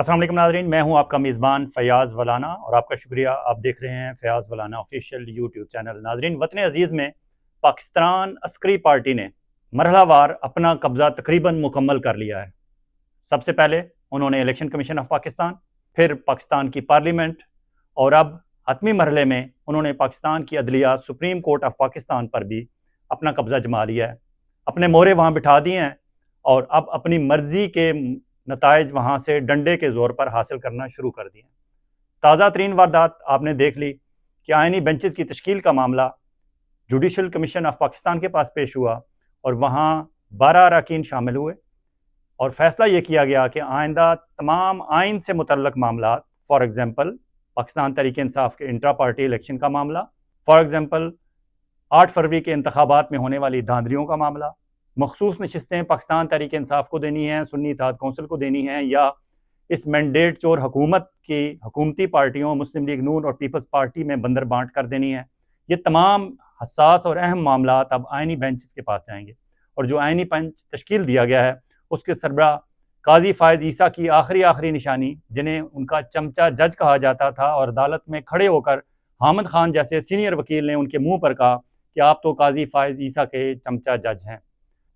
अस्सलाम वालेकुम नाज़रीन, मैं हूं आपका मेज़बान फ़याज़ वलाना और आपका शुक्रिया। आप देख रहे हैं फ़याज़ वलाना ऑफिशियल यूट्यूब चैनल। नाज़रीन, वतन अज़ीज़ में पाकिस्तान अस्करी पार्टी ने मरहलावार अपना कब्ज़ा तकरीबन मुकम्मल कर लिया है। सबसे पहले उन्होंने इलेक्शन कमीशन ऑफ पाकिस्तान, फिर पाकिस्तान की पार्लियामेंट और अब हतमी मरहले में उन्होंने पाकिस्तान की अदलिया सुप्रीम कोर्ट ऑफ पाकिस्तान पर भी अपना कब्ज़ा जमा लिया है। अपने मोहरे वहाँ बिठा दिए हैं और अब अपनी मर्ज़ी के नताइज वहाँ से डंडे के ज़ोर पर हासिल करना शुरू कर दिए। ताज़ा तरीन वारदात आपने देख ली कि आइनी बेंचेस की तश्कील का मामला जुडिशल कमीशन ऑफ पाकिस्तान के पास पेश हुआ और वहाँ 12 अरकान शामिल हुए और फैसला ये किया गया कि आइंदा तमाम आइन से मुतल्लक मामला, फॉर एग्ज़ाम्पल पाकिस्तान तहरीक इंसाफ के इंट्रा पार्टी इलेक्शन का मामला, फॉर एग्ज़ाम्पल 8 फरवरी के इंतखाबात में होने वाली धांधलियों का मामला, मखसूस नशिस्तें पाकिस्तान तहरीक इंसाफ को देनी है, सुन्नी इत्तेहाद कौंसिल को देनी है, या इस मैंडेट चोर हुकूमत की हुकूमती पार्टियों मुस्लिम लीग नून और पीपल्स पार्टी में बंदर बांट कर देनी है। ये तमाम हसास और अहम मामला अब आइनी बेंचेस के पास जाएंगे और जो आइनी बेंच तश्कील दिया गया है उसके सरबराह काजी फायज़ ईसा की आखिरी निशानी, जिन्हें उनका चमचा जज कहा जाता था और अदालत में खड़े होकर हामिद खान जैसे सीनियर वकील ने उनके मुंह पर कहा कि आप तो काजी फायज़ ईसा के चमचा जज हैं।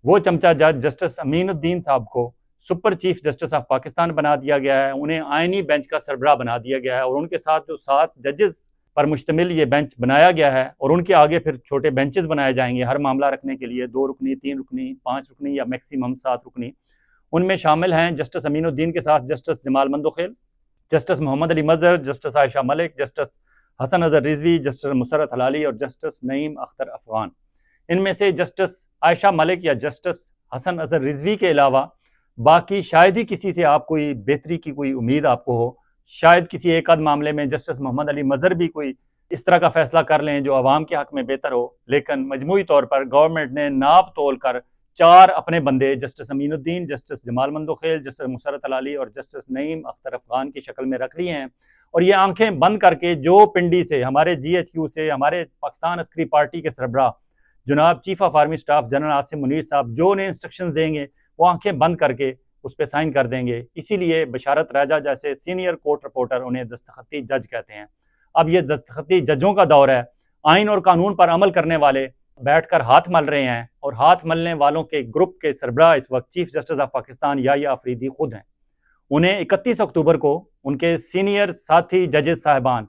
वो चमचा जज जस्टिस अमीनुद्दीन साहब को super chief justice of Pakistan बना दिया गया है, उन्हें आइनी बेंच का सरबराह बना दिया गया है और उनके साथ जो 7 जजेस पर मुश्तमिल ये बेंच बनाया गया है और उनके आगे फिर छोटे बेंचेस बनाए जाएंगे हर मामला रखने के लिए, 2 रुकनी, 3 रुकनी, 5 रुकनी या मैक्सिमम 7 रुकनी। उनमें शामिल हैं जस्टिस अमीनुद्दीन के साथ justice Jamal Mandokhel, justice Mohammad Ali Mazhar, justice Ayesha Malik, justice Hasan Azhar Rizvi, justice Musarrat Hilali और जस्टिस नईम अख्तर अफगान। इनमें से जस्टिस आयशा मलिक या जस्टिस हसन अजहर रिजवी के अलावा बाकी शायद ही किसी से आप कोई बेहतरी की कोई उम्मीद आपको हो। शायद किसी एक आध मामले में जस्टिस मोहम्मद अली मजहर भी कोई इस तरह का फैसला कर लें जो आवाम के हक में बेहतर हो, लेकिन मजमूई तौर पर गवर्नमेंट ने नाप तोल कर 4 अपने बंदे justice Aminuddin, justice Jamal Mandokhel, justice Musarrat Hilali और जस्टिस नईम अख्तर अफगान की शक्ल में रख लिए हैं और ये आंखें बंद करके जो पिंडी से, हमारे GHQ से, हमारे पाकिस्तान अस्करी पार्टी के सरबराह जनाब chief of army staff general Asim Munir साहब जो उन्हें इंस्ट्रक्शंस देंगे वो आंखें बंद करके उस पर साइन कर देंगे। इसीलिए बशारत राजा जैसे सीनियर कोर्ट रिपोर्टर उन्हें दस्तखती जज कहते हैं। अब ये दस्तखती जजों का दौर है। आइन और कानून पर अमल करने वाले बैठकर हाथ मल रहे हैं और हाथ मलने वालों के ग्रुप के सरबराह इस वक्त chief justice of Pakistan Yahya Afridi खुद हैं। उन्हें 31 अक्टूबर को उनके सीनियर साथी जजेस साहिबान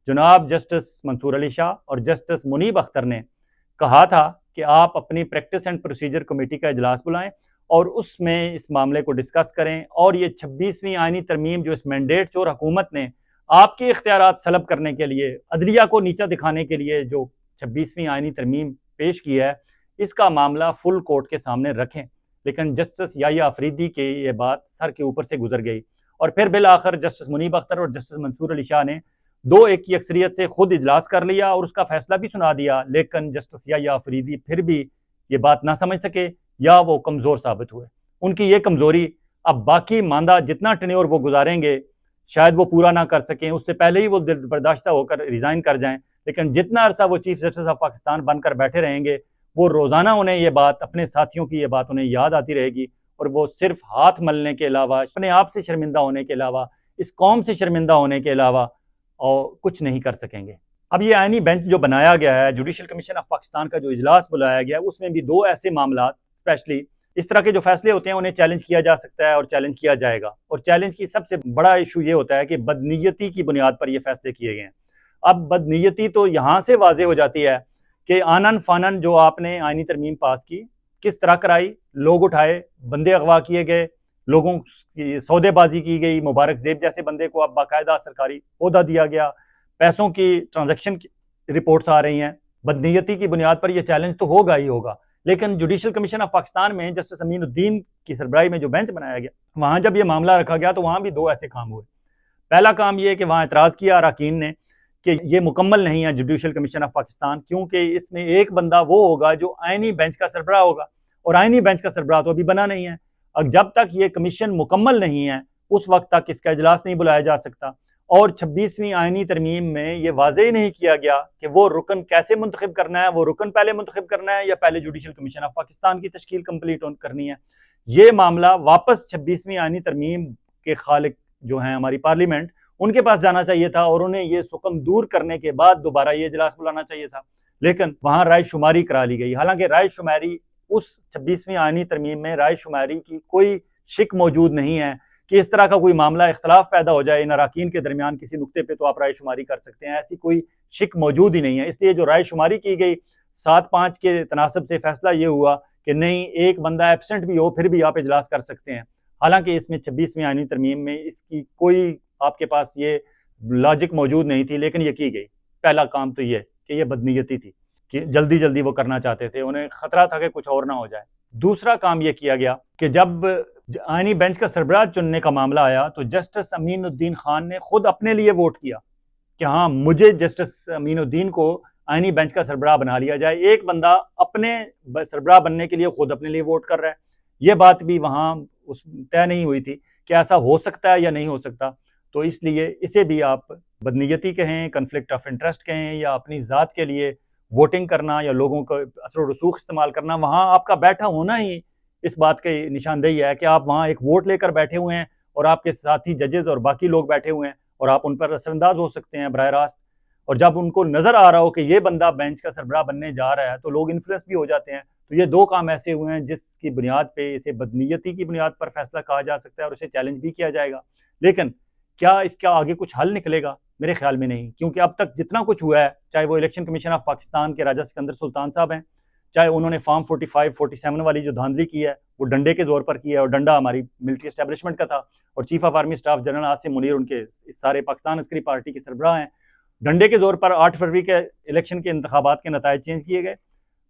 जनाब जस्टिस मंसूर अली शाह और जस्टिस मुनीब अख्तर ने कहा था कि आप अपनी प्रैक्टिस एंड प्रोसीजर कमेटी का इजलास बुलाएं और उसमें इस मामले को डिस्कस करें और ये 26वीं आइनी तरमीम जो इस मैंडेट चोर हुकूमत ने आपके इख्तियारात सलब करने के लिए, अदलिया को नीचा दिखाने के लिए जो 26वीं आइनी तरमीम पेश की है, इसका मामला फुल कोर्ट के सामने रखें। लेकिन जस्टिस याहिया अफरीदी की ये बात सर के ऊपर से गुजर गई और फिर बिल आखिर जस्टिस मुनीब अख्तर और जस्टिस मंसूर अली शाह ने 2-1 की अक्सरियत से खुद इजलास कर लिया और उसका फैसला भी सुना दिया। लेकिन जस्टिस याहिया अफरीदी फिर भी ये बात ना समझ सके या वो कमज़ोर साबित हुए। उनकी ये कमज़ोरी अब बाकी मांदा जितना टेन्योर वो गुजारेंगे शायद वो पूरा ना कर सकें, उससे पहले ही वो बर्दाश्ता होकर रिज़ाइन कर जाएं। लेकिन जितना अरसा वो चीफ जस्टिस ऑफ पाकिस्तान बनकर बैठे रहेंगे वो रोज़ाना उन्हें ये बात, अपने साथियों की ये बात उन्हें याद आती रहेगी और वो सिर्फ हाथ मलने के अलावा, अपने आप से शर्मिंदा होने के अलावा, इस कौम से शर्मिंदा होने के अलावा और कुछ नहीं कर सकेंगे। अब ये आइनी बेंच जो बनाया गया है, जुडिशल कमीशन ऑफ पाकिस्तान का जो इजलास बुलाया गया है, उसमें भी 2 ऐसे मामला, स्पेशली इस तरह के जो फैसले होते हैं उन्हें चैलेंज किया जा सकता है और चैलेंज किया जाएगा। और चैलेंज की सबसे बड़ा इशू ये होता है कि बदनीयती की बुनियाद पर ये फैसले किए गए हैं। अब बदनीयती तो यहाँ से वाजे हो जाती है कि आनन फानन जो आपने आइनी तरमीम पास की, किस तरह कराई, लोग उठाए, बंदे अगवा किए गए, लोगों की सौदेबाजी की गई, मुबारक ज़ेब जैसे बंदे को अब बाकायदा सरकारी ओहदा दिया गया, पैसों की ट्रांजैक्शन की रिपोर्ट्स आ रही हैं। बदनीयती की बुनियाद पर यह चैलेंज तो होगा ही होगा। लेकिन जुडिशल कमीशन ऑफ पाकिस्तान में जस्टिस अमीनुद्दीन की सरबराही में जो बेंच बनाया गया, वहाँ जब यह मामला रखा गया तो वहाँ भी 2 ऐसे काम हुए। पहला काम यह कि वहाँ एतराज़ किया अरकान ने कि ये मुकम्मल नहीं है जुडिशल कमीशन ऑफ पाकिस्तान, क्योंकि इसमें एक बंदा वो होगा जो आइनी बेंच का सरबराह होगा और आइनी बेंच का सरबराह तो अभी बना नहीं है। और जब तक ये कमीशन मुकम्मल नहीं है उस वक्त तक इसका इजलास नहीं बुलाया जा सकता। और 26वीं आइनी तरमीम में ये वाज़ेह नहीं किया गया कि वो रुकन कैसे मुंतखब करना है, वो रुकन पहले मुंतखब करना है या पहले जुडिशल कमीशन ऑफ पाकिस्तान की तश्कील कंप्लीट करनी है। ये मामला वापस 26वीं आइनी तरमीम के खालिक जो हैं हमारी पार्लियामेंट, उनके पास जाना चाहिए था और उन्हें ये सुकम दूर करने के बाद दोबारा ये इजलास बुलाना चाहिए था। लेकिन वहां राय शुमारी करा ली गई, हालांकि राय शुमारी उस 26वीं आईनी तरमीम में राय शुमारी की कोई शिक मौजूद नहीं है कि इस तरह का कोई मामला इख्तलाफ पैदा हो जाए इन अराकीन के दरमियान किसी नुक्ते पे तो आप राय शुमारी कर सकते हैं, ऐसी कोई शिक मौजूद ही नहीं है। इसलिए जो राय शुमारी की गई 7-5 के तनासब से फैसला ये हुआ कि नहीं, एक बंदा एबसेंट भी हो फिर भी आप इजलास कर सकते हैं। हालांकि इसमें 26वीं आईनी तरमीम में इसकी कोई आपके पास ये लॉजिक मौजूद नहीं थी, लेकिन ये की गई। पहला काम तो ये कि ये बदनीयती थी कि जल्दी जल्दी वो करना चाहते थे, उन्हें खतरा था कि कुछ और ना हो जाए। दूसरा काम ये किया गया कि जब आईनी बेंच का सरबराह चुनने का मामला आया तो जस्टिस अमीनुद्दीन खान ने खुद अपने लिए वोट किया कि हाँ, मुझे जस्टिस अमीनुद्दीन को आईनी बेंच का सरबराह बना लिया जाए। एक बंदा अपने सरबराह बनने के लिए खुद अपने लिए वोट कर रहा है। ये बात भी वहाँ उस तय नहीं हुई थी कि ऐसा हो सकता है या नहीं हो सकता। तो इसलिए इसे भी आप बदनीयती कहें, कन्फ्लिक्ट ऑफ इंटरेस्ट कहें, या अपनी ज़ात के लिए वोटिंग करना या लोगों का असर व रसूख इस्तेमाल करना, वहाँ आपका बैठा होना ही इस बात की निशानदेही है कि आप वहाँ एक वोट लेकर बैठे हुए हैं और आपके साथी जजेस और बाकी लोग बैठे हुए हैं और आप उन पर असरअंदाज हो सकते हैं बराह रास्त। और जब उनको नज़र आ रहा हो कि ये बंदा बेंच का सरबराह बनने जा रहा है तो लोग इन्फ्लुएंस भी हो जाते हैं। तो ये दो काम ऐसे हुए हैं जिसकी बुनियाद पे इसे बदनीयती की बुनियाद पर फैसला कहा जा सकता है और इसे चैलेंज भी किया जाएगा। लेकिन क्या इसका आगे कुछ हल निकलेगा? मेरे ख्याल में नहीं, क्योंकि अब तक जितना कुछ हुआ है, चाहे वो इलेक्शन कमीशन ऑफ पाकिस्तान के राजा सिकंदर सुल्तान साहब हैं, चाहे उन्होंने फॉर्म 45-47 वाली जो धांधली की है वो डंडे के जोर पर की है, और डंडा हमारी मिलिट्री एस्टेब्लिशमेंट का था और chief of army staff general Asim Munir उनके इस सारे पाकिस्तान अस्करी पार्टी के सरबराह हैं। डंडे के जोर पर 8 फरवरी के इलेक्शन के इंतखाबात के नतायज चेंज किए गए।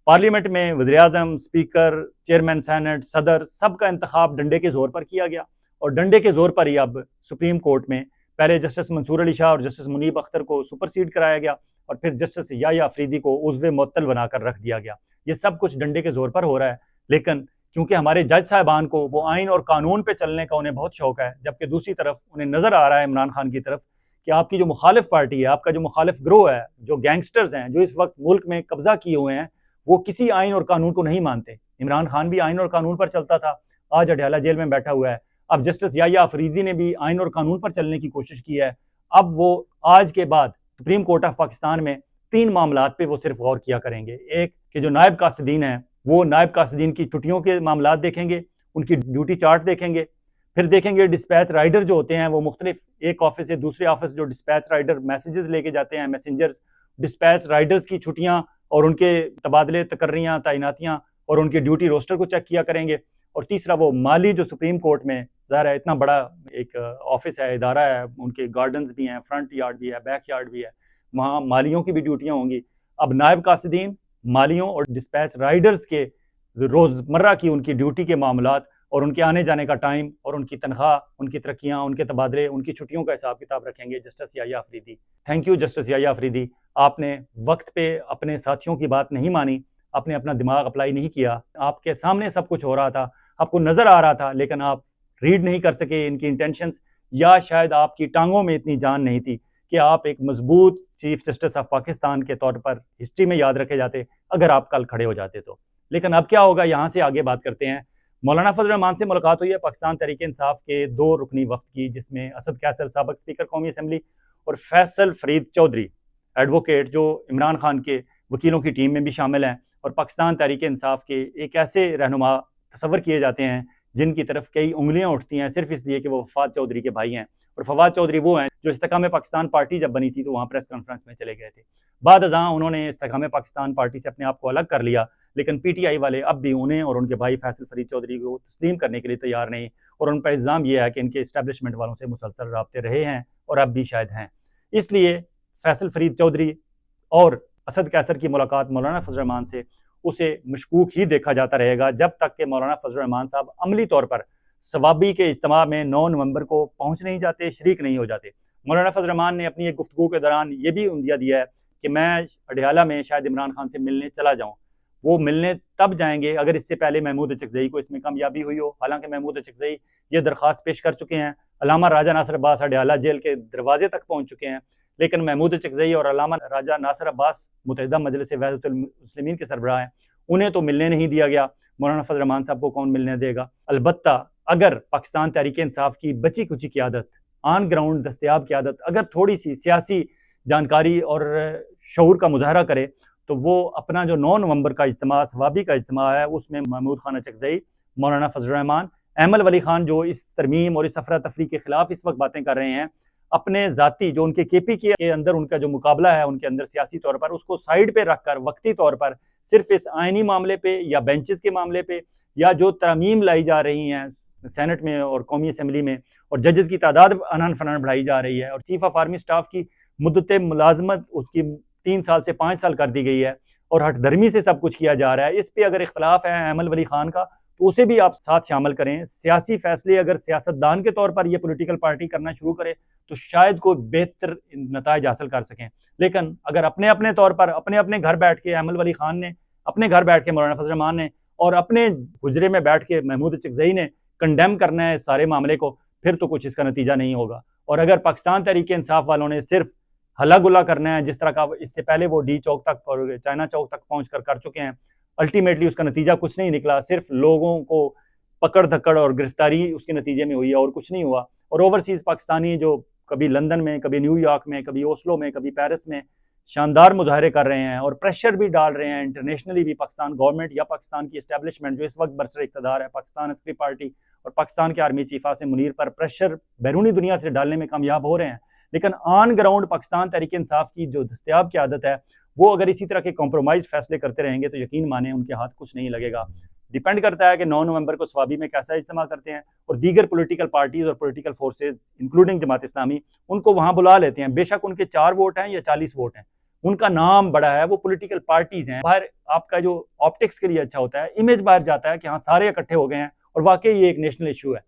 पार्लियामेंट में वज़ीर-ए-आज़म, स्पीकर, चेयरमैन सेनेट, सदर, सबका इंतखाब डंडे के जोर पर किया गया। और डंडे के जोर पर ही अब सुप्रीम कोर्ट में पहले जस्टिस मंसूर अली शाह और जस्टिस मुनीब अख्तर को सुपरसीड कराया गया और फिर जस्टिस याह्या अफरीदी को उज़्वे मुअत्तल बनाकर रख दिया गया। ये सब कुछ डंडे के जोर पर हो रहा है। लेकिन क्योंकि हमारे जज साहिबान को वो आइन और कानून पे चलने का उन्हें बहुत शौक है, जबकि दूसरी तरफ उन्हें नज़र आ रहा है इमरान खान की तरफ कि आपकी जो मुखालिफ पार्टी है, आपका जो मुखालिफ ग्रोह है, जो गैंगस्टर्स हैं जो इस वक्त मुल्क में कब्जा किए हुए हैं, वो किसी आइन और कानून को नहीं मानते। इमरान खान भी आइन और कानून पर चलता था, आज अडयाला जेल में बैठा हुआ है। अब जस्टिस याह्या अफरीदी ने भी आइन और कानून पर चलने की कोशिश की है। अब वो आज के बाद सुप्रीम कोर्ट ऑफ पाकिस्तान में 3 मामलात पे वो सिर्फ गौर किया करेंगे। एक कि जो नायब कासिदीन हैं वो नायब कासिदीन की छुट्टियों के मामलात देखेंगे, उनकी ड्यूटी चार्ट देखेंगे, फिर देखेंगे डिस्पैच राइडर जो होते हैं वो मुख्तलिफ एक ऑफिस से दूसरे ऑफिस जो डिस्पैच राइडर मैसेजेस लेके जाते हैं, मैसेंजर्स, डिस्पैच राइडर्स की छुट्टियाँ और उनके तबादले, तकर्रियाँ, तैनातियाँ और उनके ड्यूटी रोस्टर को चेक किया करेंगे। और तीसरा वो माली जो सुप्रीम कोर्ट में ज़ाहिर है इतना बड़ा एक ऑफिस है, इदारा है, उनके गार्डन्स भी हैं, फ्रंट यार्ड भी है, बैक यार्ड भी है, वहाँ मालियों की भी ड्यूटियाँ होंगी। अब नायब कासिदीन, मालियों और डिस्पैच राइडर्स के रोज़मर्रा की उनकी ड्यूटी के मामलात और उनके आने जाने का टाइम और उनकी तनख्वाह, उनकी तरक्कियाँ, उनके तबादले, उनकी छुट्टियों का हिसाब किताब रखेंगे justice Yahya Afridi. Thank you justice Yahya Afridi, आपने वक्त पे अपने साथियों की बात नहीं मानी, आपने अपना दिमाग अप्लाई नहीं किया। आपके सामने सब कुछ हो रहा था, आपको नज़र आ रहा था, लेकिन आप रीड नहीं कर सके इनकी इंटेंशंस, या शायद आपकी टांगों में इतनी जान नहीं थी कि आप एक मजबूत चीफ जस्टिस ऑफ पाकिस्तान के तौर पर हिस्ट्री में याद रखे जाते अगर आप कल खड़े हो जाते तो। लेकिन अब क्या होगा, यहाँ से आगे बात करते हैं। मौलाना फजल रहमान से मुलाकात हुई है पाकिस्तान तहरीक इंसाफ के 2 रुकनी वफ्द की, जिसमें असद कैसर साबिक स्पीकर कौमी असम्बली और फैसल फरीद चौधरी एडवोकेट जो इमरान खान के वकीलों की टीम में भी शामिल हैं और पाकिस्तान तहरीक इंसाफ के एक ऐसे रहनुमा तस्वर किए जाते हैं जिनकी तरफ कई उंगलियां उठती हैं सिर्फ इसलिए कि वो फवाद चौधरी के भाई हैं। और फवाद चौधरी वो हैं जो इस्तेकाम पाकिस्तान पार्टी जब बनी थी तो वहाँ प्रेस कॉन्फ्रेंस में चले गए थे। बाद अज़ां उन्होंने इस्तेकाम पाकिस्तान पार्टी से अपने आप को अलग कर लिया, लेकिन PTI वाले अब भी उन्हें और उनके भाई फैसल फरीद चौधरी को तस्लीम करने के लिए तैयार नहीं, और उन पर इल्ज़ाम यह है कि इनके इस्टेब्लिशमेंट वालों से मुसलसल राब्ते रहे हैं और अब भी शायद हैं। इसलिए फैसल फरीद चौधरी और असद कैसर की मुलाकात मौलाना फजल रहमान से उसे मशकूक ही देखा जाता रहेगा जब तक कि मौलाना फजल रहमान साहब अमली तौर पर सवाबी के इज्तिमा में 9 नवंबर को पहुँच नहीं जाते, शरीक नहीं हो जाते। मौलाना फजल रहमान ने अपनी एक गुफ्तगू के दौरान ये भी उंदिया दिया है कि मैं अडयाला में शायद इमरान खान से मिलने चला जाऊँ। वो मिलने तब जाएंगे अगर इससे पहले महमूद अचकज़ई को इसमें कामयाबी हुई हो। हालांकि महमूद अचकज़ई ये दरख्वास्त पेश कर चुके हैं, अल्लामा राजा नासिर अब्बास अडयाला जेल के दरवाजे तक पहुँच चुके हैं, लेकिन महमूद अचकज़ई और अल्लामा राजा नासिर अब्बास मुत्तहिदा मजलिस वहदतुल मुस्लिमीन के सरबराह हैं, उन्हें तो मिलने नहीं दिया गया। मौलाना फजल रहमान साहब को कौन मिलने देगा? अलबत्ता अगर पाकिस्तान तहरीक इंसाफ की बची कुची क़यादत ऑन ग्राउंड दस्तयाब क़यादत अगर थोड़ी सी सियासी जानकारी और शऊर का मुजाहरा करे तो वो अपना जो 9 नवंबर का इज्तिमा सवाबी का इज्तिमा है उसमें महमूद खान अचकज़ई, मौलाना फजल रहमान, अहमद वली खान जो इस तरमीम और इस अफरा तफरी के खिलाफ इस वक्त बातें कर रहे हैं, अपने ज़ाती जो उनके केपी के अंदर उनका जो मुकाबला है उनके अंदर सियासी तौर पर उसको साइड पे रखकर वक्ती तौर पर सिर्फ इस आइनी मामले पे या बेंचेस के मामले पे या जो तरमीम लाई जा रही हैं सेनेट में और कौमी असम्बली में और जजेस की तादाद अनहन फनहन बढ़ाई जा रही है और चीफ ऑफ आर्मी स्टाफ की मुद्दत मुलाजमत उसकी 3 साल से 5 साल कर दी गई है और हठधर्मी से सब कुछ किया जा रहा है। इस पे अगर इख्तलाफ है अहमद वली खान का तो उसे भी आप साथ शामिल करें। सियासी फैसले अगर सियासतदान के तौर पर यह पॉलिटिकल पार्टी करना शुरू करे तो शायद कोई बेहतर नताइज हासिल कर सकें। लेकिन अगर अपने अपने तौर पर अपने अपने घर बैठ के अहमद वली खान ने, अपने घर बैठ के मौलाना फजल रहमान ने और अपने हुजरे में बैठ के महमूद अचकज़ई ने कंडेम करना है सारे मामले को, फिर तो कुछ इसका नतीजा नहीं होगा। और अगर पाकिस्तान तहरीक इंसाफ वालों ने सिर्फ हल्ला गुल्ला करना है जिस तरह का इससे पहले वो डी चौक तक और चाइना चौक तक पहुँच कर चुके हैं, अल्टीमेटली उसका नतीजा कुछ नहीं निकला, सिर्फ लोगों को पकड़ धक्कड़ और गिरफ्तारी उसके नतीजे में हुई है और कुछ नहीं हुआ। और ओवरसीज़ पाकिस्तानी जो कभी लंदन में, कभी न्यूयॉर्क में, कभी ओस्लो में, कभी पेरिस में शानदार मुजाहरे कर रहे हैं और प्रेशर भी डाल रहे हैं इंटरनेशनली भी पाकिस्तान गवर्नमेंट या पाकिस्तान की इस्टेब्लिशमेंट जो इस वक्त बरसर इक़्तिदार है, पाकिस्तान अस्करी पार्टी और पाकिस्तान के आर्मी चीफ आसिम मुनीर पर प्रेशर बैरूनी दुनिया से डालने में कामयाब हो रहे हैं। लेकिन ऑन ग्राउंड पाकिस्तान तहरीक इंसाफ की जो दस्तयाब की आदत है वो अगर इसी तरह के कॉम्प्रोमाइज़ फैसले करते रहेंगे तो यकीन माने उनके हाथ कुछ नहीं लगेगा। डिपेंड करता है कि 9 नवंबर को स्वाबी में कैसा इज्तिमा करते हैं और दीगर पॉलिटिकल पार्टीज़ और political forces including Jamaat Islami उनको वहाँ बुला लेते हैं। बेशक उनके 4 वोट हैं या 40 वोट हैं, उनका नाम बड़ा है, वो पॉलिटिकल पार्टीज़ हैं। बाहर आपका जो ऑप्टिक्स के लिए अच्छा होता है, इमेज बाहर जाता है कि हाँ सारे इकट्ठे हो गए हैं और वाकई ये एक नेशनल इशू है,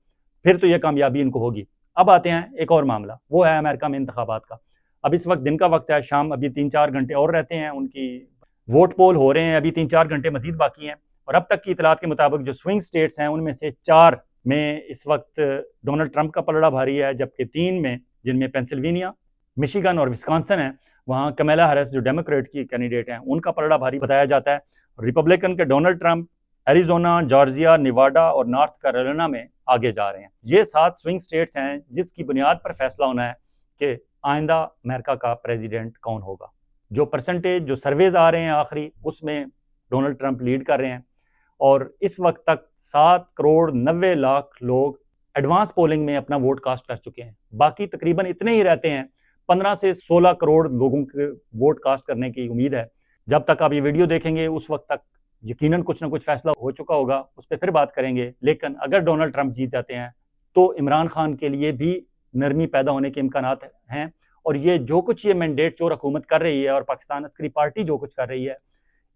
फिर तो ये कामयाबी इनको होगी। अब आते हैं एक और मामला, वो है अमेरिका में इंतखाबात का। अब इस वक्त दिन का वक्त है, शाम अभी 3-4 घंटे और रहते हैं, उनकी वोट पोल हो रहे हैं, अभी 3-4 घंटे मजीद बाकी हैं। और अब तक की इतलात के मुताबिक जो स्विंग स्टेट्स हैं उनमें से 4 में इस वक्त डोनाल्ड ट्रंप का पलड़ा भारी है, जबकि 3 में, जिनमें पेंसिल्वेनिया, मिशिगन और विस्कॉन्सिन है, वहाँ कमला हैरिस जो डेमोक्रेट की कैंडिडेट हैं उनका पलड़ा भारी बताया जाता है। रिपब्लिकन के Donald Trump Arizona, Georgia, Nevada और नॉर्थ कैरोलिना में आगे जा रहे हैं। ये 7 स्विंग स्टेट्स हैं जिसकी बुनियाद पर फैसला होना है कि आइंदा अमेरिका का प्रेसिडेंट कौन होगा। जो परसेंटेज, जो सर्वेज आ रहे हैं आखिरी, उसमें डोनाल्ड ट्रंप लीड कर रहे हैं और इस वक्त तक 7 करोड़ 90 लाख लोग एडवांस पोलिंग में अपना वोट कास्ट कर चुके हैं। बाकी तकरीबन इतने ही रहते हैं, 15 से 16 करोड़ लोगों के वोट कास्ट करने की उम्मीद है। जब तक आप ये वीडियो देखेंगे उस वक्त तक यकीनन कुछ ना कुछ फैसला हो चुका होगा, उस पर फिर बात करेंगे। लेकिन अगर डोनाल्ड ट्रंप जीत जाते हैं तो इमरान खान के लिए भी नरमी पैदा होने के इम्कानात हैं और ये जो कुछ ये मैंडेट चोर हुकूमत कर रही है और पाकिस्तान अस्करी पार्टी जो कुछ कर रही है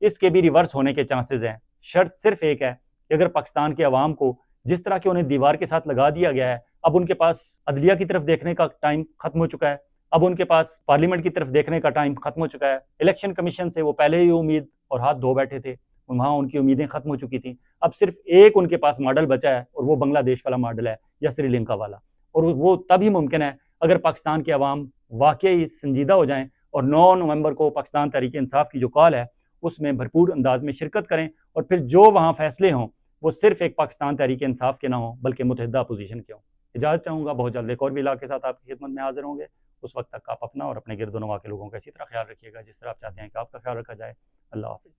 इसके भी रिवर्स होने के चांसेस हैं। शर्त सिर्फ एक है कि अगर पाकिस्तान के अवाम को जिस तरह के उन्हें दीवार के साथ लगा दिया गया है, अब उनके पास अदलिया की तरफ देखने का टाइम खत्म हो चुका है, अब उनके पास पार्लियामेंट की तरफ देखने का टाइम खत्म हो चुका है। इलेक्शन कमीशन से वो पहले ही उम्मीद और हाथ धो बैठे थे, वहाँ उनकी उम्मीदें खत्म हो चुकी थी। अब सिर्फ एक उनके पास मॉडल बचा है और वो बांग्लादेश वाला मॉडल है या श्रीलंका वाला, और वो तभी मुमकिन है अगर पाकिस्तान के अवाम वाकई संजीदा हो जाएं और 9 नवंबर को पाकिस्तान तहरीक इंसाफ की जो कॉल है उसमें भरपूर अंदाज में शिरकत करें और फिर जो वहाँ फैसले हों वो सिर्फ एक पाकिस्तान तहरीक इंसाफ के ना हों बल्कि मुतहदा अपोजिशन के हों। इजाज़त चाहूँगा, बहुत जल्द एक और विला के साथ आपकी खिदमत में हाजिर होंगे। उस वक्त तक आप अपना और अपने गिरदोनवा के लोगों का इसी तरह ख्याल रखिएगा जिस तरह आप चाहते हैं कि आपका ख्याल रखा जाए। अल्लाह हाफ़िज़।